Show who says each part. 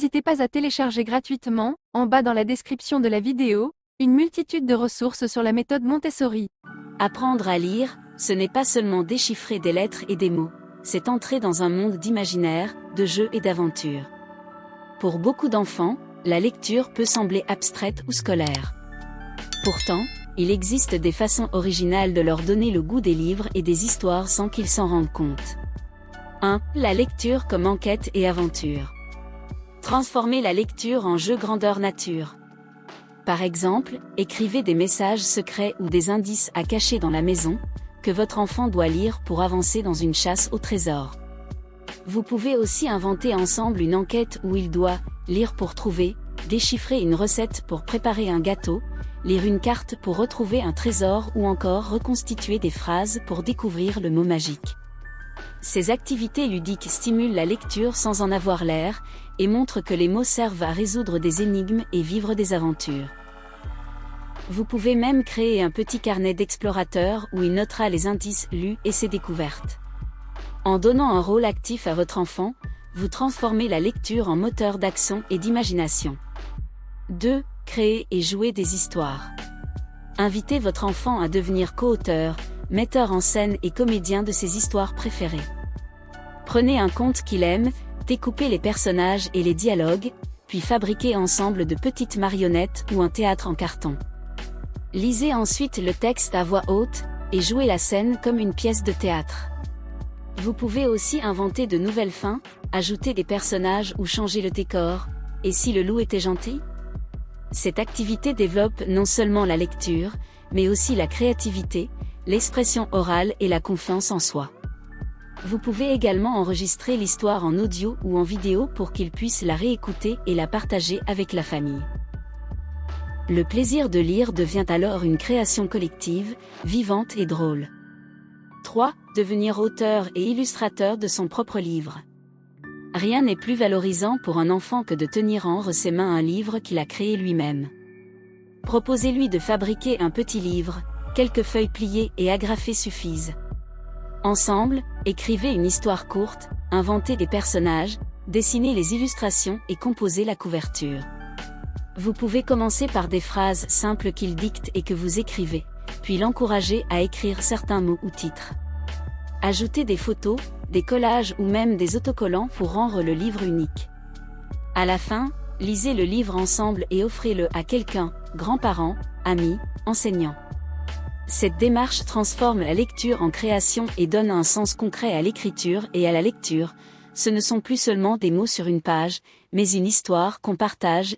Speaker 1: N'hésitez pas à télécharger gratuitement, en bas dans la description de la vidéo, une multitude de ressources sur la méthode Montessori.
Speaker 2: Apprendre à lire, ce n'est pas seulement déchiffrer des lettres et des mots, c'est entrer dans un monde d'imaginaire, de jeux et d'aventures. Pour beaucoup d'enfants, la lecture peut sembler abstraite ou scolaire. Pourtant, il existe des façons originales de leur donner le goût des livres et des histoires sans qu'ils s'en rendent compte. 1. La lecture comme enquête et aventure. Transformez la lecture en jeu grandeur nature. Par exemple, écrivez des messages secrets ou des indices à cacher dans la maison, que votre enfant doit lire pour avancer dans une chasse au trésor. Vous pouvez aussi inventer ensemble une enquête où il doit lire pour trouver, déchiffrer une recette pour préparer un gâteau, lire une carte pour retrouver un trésor ou encore reconstituer des phrases pour découvrir le mot magique. Ces activités ludiques stimulent la lecture sans en avoir l'air, et montrent que les mots servent à résoudre des énigmes et vivre des aventures. Vous pouvez même créer un petit carnet d'explorateur où il notera les indices lus et ses découvertes. En donnant un rôle actif à votre enfant, vous transformez la lecture en moteur d'action et d'imagination. 2. Créer et jouer des histoires. Invitez votre enfant à devenir co-auteur, metteur en scène et comédien de ses histoires préférées. Prenez un conte qu'il aime, découpez les personnages et les dialogues, puis fabriquez ensemble de petites marionnettes ou un théâtre en carton. Lisez ensuite le texte à voix haute, et jouez la scène comme une pièce de théâtre. Vous pouvez aussi inventer de nouvelles fins, ajouter des personnages ou changer le décor. Et si le loup était gentil ? Cette activité développe non seulement la lecture, mais aussi la créativité, l'expression orale et la confiance en soi. Vous pouvez également enregistrer l'histoire en audio ou en vidéo pour qu'ils puissent la réécouter et la partager avec la famille. Le plaisir de lire devient alors une création collective, vivante et drôle. 3. Devenir auteur et illustrateur de son propre livre. Rien n'est plus valorisant pour un enfant que de tenir entre ses mains un livre qu'il a créé lui-même. Proposez-lui de fabriquer un petit livre, quelques feuilles pliées et agrafées suffisent. Ensemble, écrivez une histoire courte, inventez des personnages, dessinez les illustrations et composez la couverture. Vous pouvez commencer par des phrases simples qu'il dicte et que vous écrivez, puis l'encourager à écrire certains mots ou titres. Ajoutez des photos, des collages ou même des autocollants pour rendre le livre unique. À la fin, lisez le livre ensemble et offrez-le à quelqu'un, grands-parents, amis, enseignants. Cette démarche transforme la lecture en création et donne un sens concret à l'écriture et à la lecture. Ce ne sont plus seulement des mots sur une page, mais une histoire qu'on partage